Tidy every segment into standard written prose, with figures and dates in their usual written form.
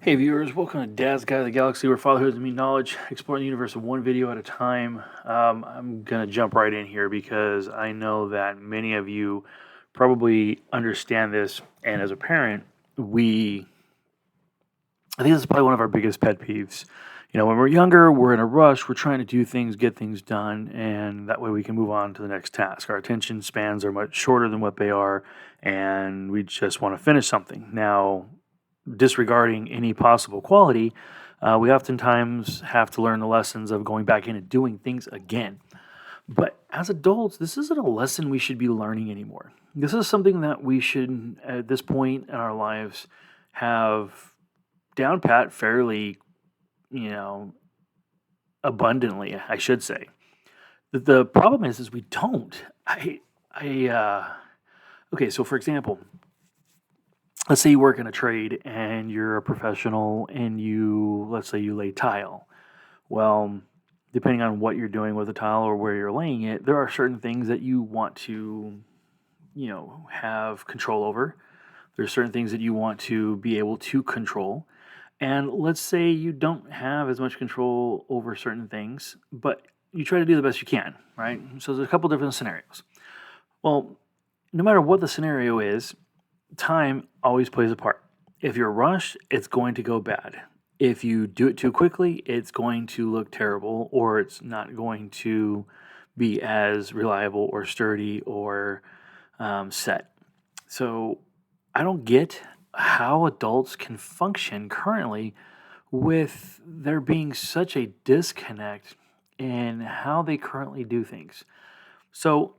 Hey viewers, welcome to Dad's Guide to the Galaxy, where fatherhood is me knowledge, exploring the universe one video at a time. I'm gonna jump right in here because I know that many of you probably understand this, and as a parent, I think this is probably one of our biggest pet peeves. When we're younger, we're in a rush, we're trying to do things, get things done, and that way we can move on to the next task. Our attention spans are much shorter than what they are, and we just want to finish something. Now, disregarding any possible quality, we oftentimes have to learn the lessons of going back in and doing things again. But as adults, this isn't a lesson we should be learning anymore. This is something that we should, at this point in our lives, have down pat fairly, you know, abundantly, I should say. The problem is we don't. Okay, so for example, let's say you work in a trade and you're a professional and let's say you lay tile. Well, depending on what you're doing with the tile or where you're laying it, there are certain things that you want to, have control over. There's certain things that you want to be able to control. And let's say you don't have as much control over certain things, but you try to do the best you can, right? So there's a couple different scenarios. Well, no matter what the scenario is, time always plays a part. If you're rushed, it's going to go bad. If you do it too quickly, it's going to look terrible, or it's not going to be as reliable or sturdy or set. So I don't get how adults can function currently with there being such a disconnect in how they currently do things. So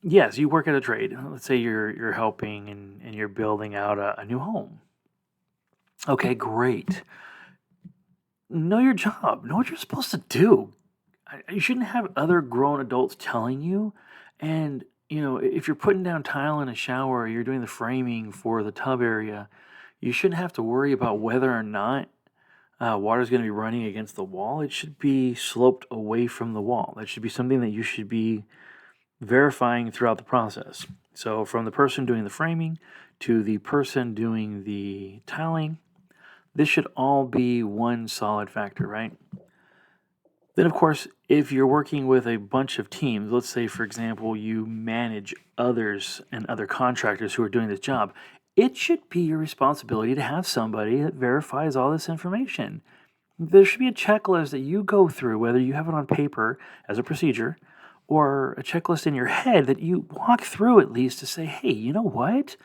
yes, you work at a trade. Let's say you're helping and you're building out a new home. Okay, great. Know your job. Know what you're supposed to do. You shouldn't have other grown adults telling you. And if you're putting down tile in a shower, or you're doing the framing for the tub area, you shouldn't have to worry about whether or not water is going to be running against the wall. It should be sloped away from the wall. That should be something that you should be verifying throughout the process. So from the person doing the framing to the person doing the tiling, this should all be one solid factor, right? Then, of course, if you're working with a bunch of teams, let's say, for example, you manage others and other contractors who are doing this job, it should be your responsibility to have somebody that verifies all this information. There should be a checklist that you go through, whether you have it on paper as a procedure or a checklist in your head that you walk through at least to say, hey, you know what?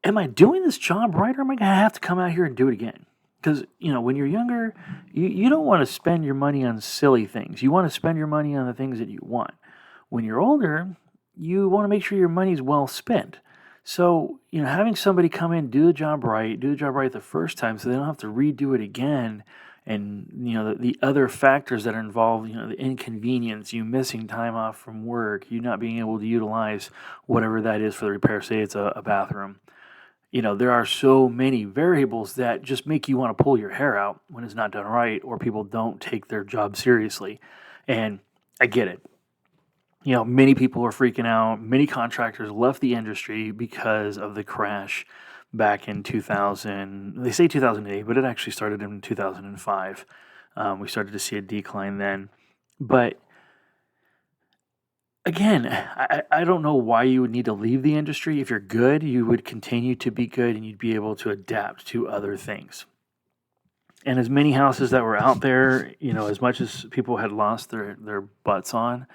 Am I doing this job right, or am I going to have to come out here and do it again? Because, when you're younger, you don't want to spend your money on silly things. You want to spend your money on the things that you want. When you're older, you want to make sure your money's well spent. So, having somebody come in, do the job right the first time so they don't have to redo it again. And, the other factors that are involved, the inconvenience, you missing time off from work, you not being able to utilize whatever that is for the repair, say it's a bathroom. There are so many variables that just make you want to pull your hair out when it's not done right or people don't take their job seriously. And I get it. Many people are freaking out. Many contractors left the industry because of the crash back in 2000. They say 2008, but it actually started in 2005. We started to see a decline then. But again, I don't know why you would need to leave the industry. If you're good, you would continue to be good and you'd be able to adapt to other things. And as many houses that were out there, as much as people had lost their butts on,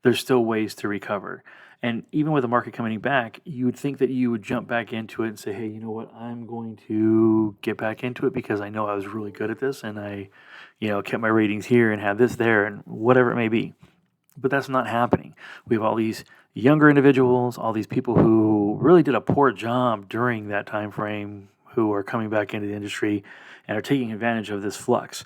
there's still ways to recover. And even with the market coming back, you would think that you would jump back into it and say, hey, you know what? I'm going to get back into it because I know I was really good at this and I, kept my ratings here and had this there and whatever it may be. But that's not happening. We have all these younger individuals, all these people who really did a poor job during that time frame, who are coming back into the industry and are taking advantage of this flux.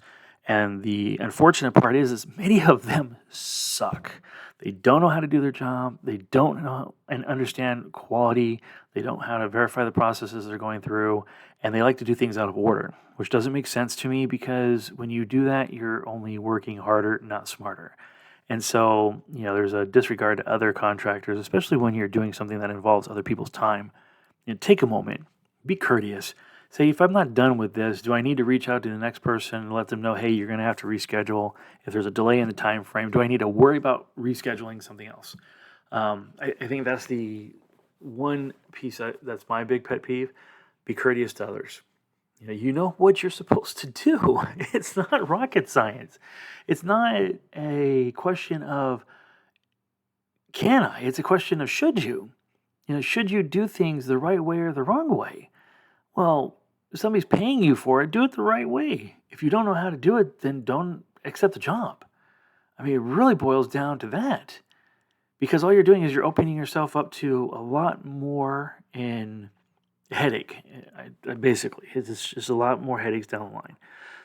And the unfortunate part is many of them suck. They don't know how to do their job. They don't know and understand quality. They don't know how to verify the processes they're going through. And they like to do things out of order, which doesn't make sense to me because when you do that, you're only working harder, not smarter. And so, there's a disregard to other contractors, especially when you're doing something that involves other people's time. Take a moment, be courteous, say if I'm not done with this, do I need to reach out to the next person and let them know, hey, you're going to have to reschedule? If there's a delay in the time frame, do I need to worry about rescheduling something else? I think that's the one piece that's my big pet peeve. Be courteous to others. You know what you're supposed to do. It's not rocket science. It's not a question of can I? It's a question of should you. Should you do things the right way or the wrong way? Well, if somebody's paying you for it, do it the right way. If you don't know how to do it, then don't accept the job. I mean, it really boils down to that. Because all you're doing is you're opening yourself up to a lot more in headache. Basically, it's just a lot more headaches down the line.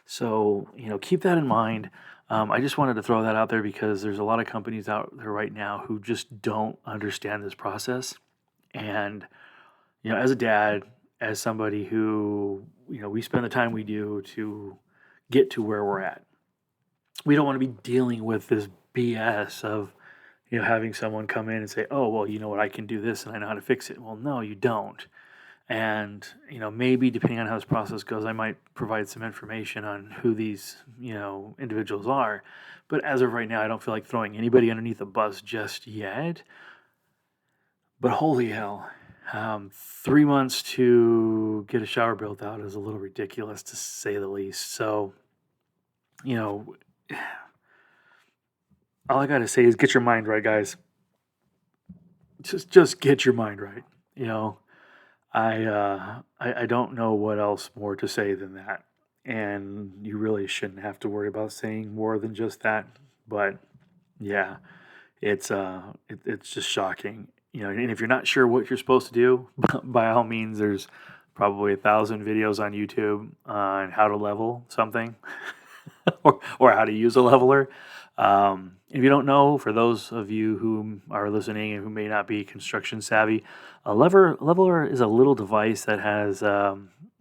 So, keep that in mind. I just wanted to throw that out there because there's a lot of companies out there right now who just don't understand this process. And, as a dad, as somebody who, we spend the time we do to get to where we're at, we don't want to be dealing with this BS of, having someone come in and say, oh, well, you know what, I can do this and I know how to fix it. Well, no, you don't. And, maybe depending on how this process goes, I might provide some information on who these, individuals are. But as of right now, I don't feel like throwing anybody underneath the bus just yet. But holy hell, 3 months to get a shower built out is a little ridiculous to say the least. So, all I got to say is get your mind right, guys. Just get your mind right. I don't know what else more to say than that. And you really shouldn't have to worry about saying more than just that. But yeah, it's just shocking. And if you're not sure what you're supposed to do, by all means, there's probably 1,000 videos on YouTube on how to level something or how to use a leveler. If you don't know, for those of you who are listening and who may not be construction savvy, a leveler is a little device that has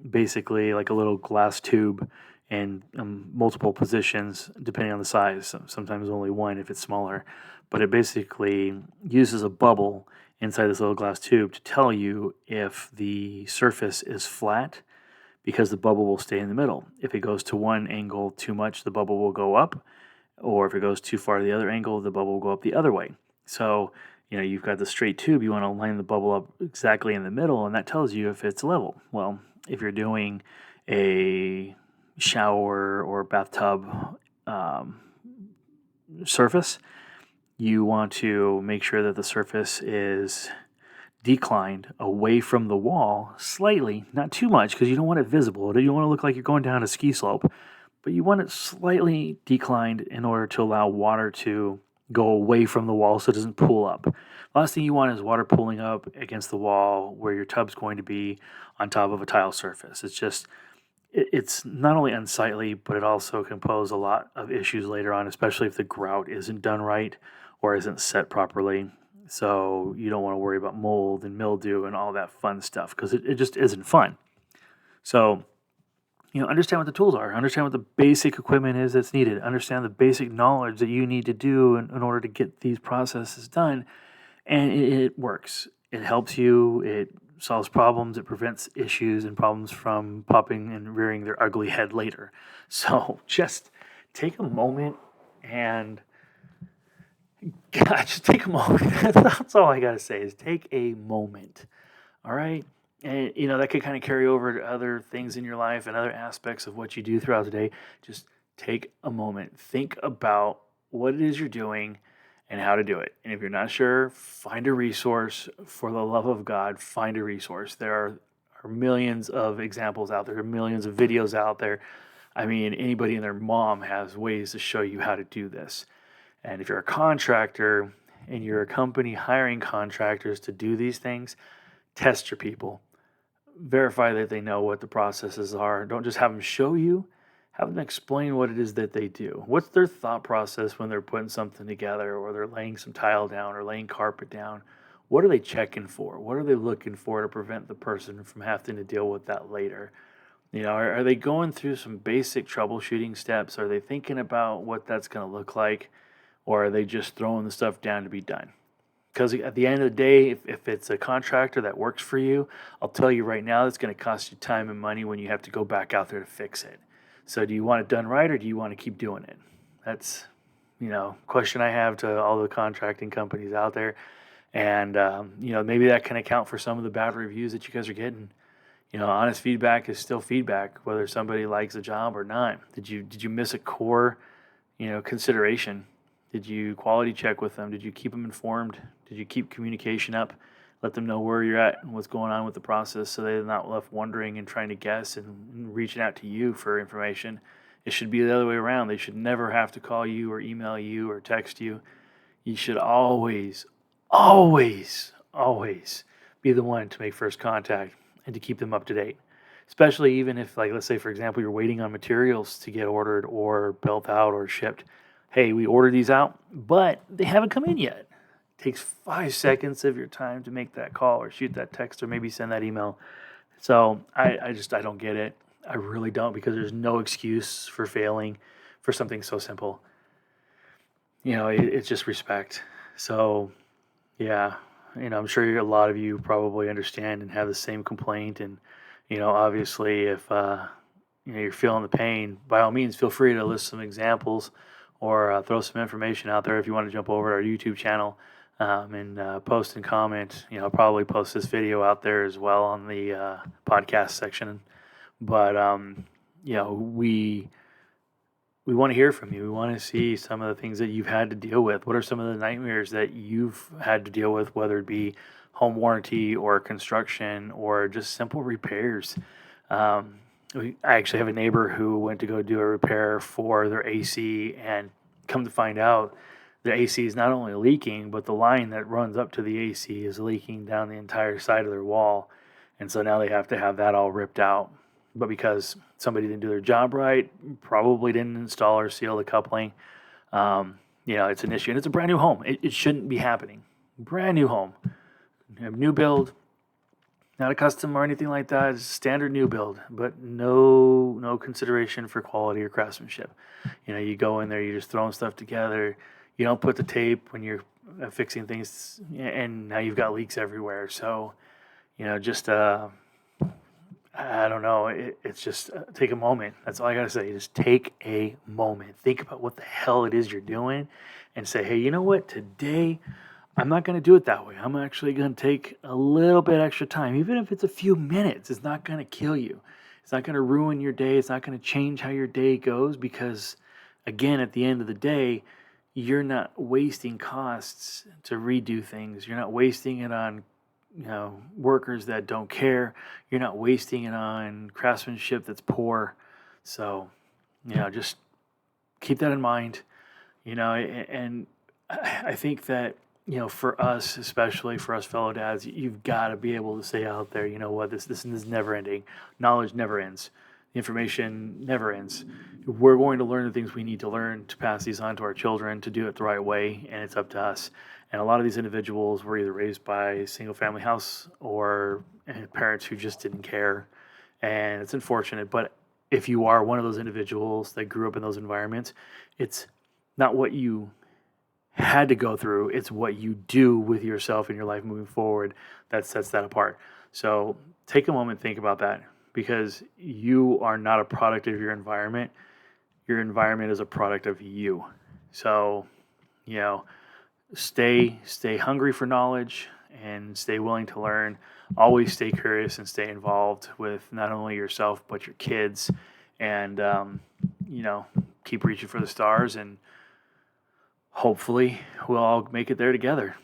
basically like a little glass tube in multiple positions depending on the size. Sometimes only one if it's smaller, but it basically uses a bubble inside this little glass tube to tell you if the surface is flat because the bubble will stay in the middle. If it goes to one angle too much, the bubble will go up, or if it goes too far to the other angle, the bubble will go up the other way. So, you've got the straight tube, you want to line the bubble up exactly in the middle, and that tells you if it's level. Well, if you're doing a shower or bathtub surface, you want to make sure that the surface is declined away from the wall slightly, not too much because you don't want it visible. You don't want to look like you're going down a ski slope, but you want it slightly declined in order to allow water to go away from the wall so it doesn't pool up. The last thing you want is water pooling up against the wall where your tub's going to be on top of a tile surface. It's not only unsightly, but it also can pose a lot of issues later on, especially if the grout isn't done right or isn't set properly. So you don't want to worry about mold and mildew and all that fun stuff because it just isn't fun. So, understand what the tools are. Understand what the basic equipment is that's needed. Understand the basic knowledge that you need to do in order to get these processes done. And it works. It helps you. It solves problems. It prevents issues and problems from popping and rearing their ugly head later. So just take a moment and just take a moment. That's all I got to say is take a moment. All right. And, that could kind of carry over to other things in your life and other aspects of what you do throughout the day. Just take a moment. Think about what it is you're doing and how to do it. And if you're not sure, find a resource. For the love of God, find a resource. There are millions of examples out there, millions of videos out there. I mean, anybody and their mom has ways to show you how to do this. And if you're a contractor and you're a company hiring contractors to do these things, test your people. Verify that they know what the processes are. Don't just have them show you. Have them explain what it is that they do. What's their thought process when they're putting something together or they're laying some tile down or laying carpet down? What are they checking for? What are they looking for to prevent the person from having to deal with that later? Are they going through some basic troubleshooting steps? Are they thinking about what that's going to look like? Or are they just throwing the stuff down to be done? Because at the end of the day, if it's a contractor that works for you, I'll tell you right now, it's going to cost you time and money when you have to go back out there to fix it. So do you want it done right, or do you want to keep doing it? That's, question I have to all the contracting companies out there. And, maybe that can account for some of the bad reviews that you guys are getting. Honest feedback is still feedback, whether somebody likes a job or not. Did you miss a core, consideration? Did you quality check with them? Did you keep them informed? Did you keep communication up? Let them know where you're at and what's going on with the process, so they're not left wondering and trying to guess and reaching out to you for information. It should be the other way around. They should never have to call you or email you or text you. You should always, always, always be the one to make first contact and to keep them up to date. Especially even if, like, let's say, for example, you're waiting on materials to get ordered or built out or shipped. Hey, we ordered these out, but they haven't come in yet. It takes 5 seconds of your time to make that call or shoot that text or maybe send that email. So I don't get it. I really don't, because there's no excuse for failing for something so simple. It's just respect. So, yeah, I'm sure a lot of you probably understand and have the same complaint. And, obviously, if, you're feeling the pain, by all means, feel free to list some examples or throw some information out there if you want to jump over to our YouTube channel and post and comment. I'll probably post this video out there as well on the podcast section. But, we want to hear from you. We want to see some of the things that you've had to deal with. What are some of the nightmares that you've had to deal with, whether it be home warranty or construction or just simple repairs? I actually have a neighbor who went to go do a repair for their AC, and come to find out the AC is not only leaking, but the line that runs up to the AC is leaking down the entire side of their wall. And so now they have to have that all ripped out. But because somebody didn't do their job right, probably didn't install or seal the coupling, it's an issue. And it's a brand new home. It shouldn't be happening. Brand new home. You have new build, not a custom or anything like that. It's standard new build, but no consideration for quality or craftsmanship. You go in there, you're just throwing stuff together. You don't put the tape when you're fixing things, and now you've got leaks everywhere. So, just I don't know. It's just take a moment. That's all I got to say. Just take a moment. Think about what the hell it is you're doing and say, hey, you know what? Today, I'm not going to do it that way. I'm actually going to take a little bit extra time. Even if it's a few minutes, it's not going to kill you. It's not going to ruin your day. It's not going to change how your day goes because, again, at the end of the day, you're not wasting costs to redo things. You're not wasting it on workers that don't care. You're not wasting it on craftsmanship that's poor. So, just keep that in mind, and I think that, for us, especially for us fellow dads, you've got to be able to say out there, you know what, this is never ending. Knowledge never ends. Information never ends. We're going to learn the things we need to learn to pass these on to our children to do it the right way, and it's up to us. And a lot of these individuals were either raised by a single-family house or parents who just didn't care, and it's unfortunate. But if you are one of those individuals that grew up in those environments, it's not what you had to go through, it's what you do with yourself in your life moving forward that sets that apart. So take a moment, think about that, because you are not a product of your environment. Your environment is a product of you. So, stay hungry for knowledge and stay willing to learn. Always stay curious and stay involved with not only yourself but your kids, and keep reaching for the stars, and hopefully we'll all make it there together.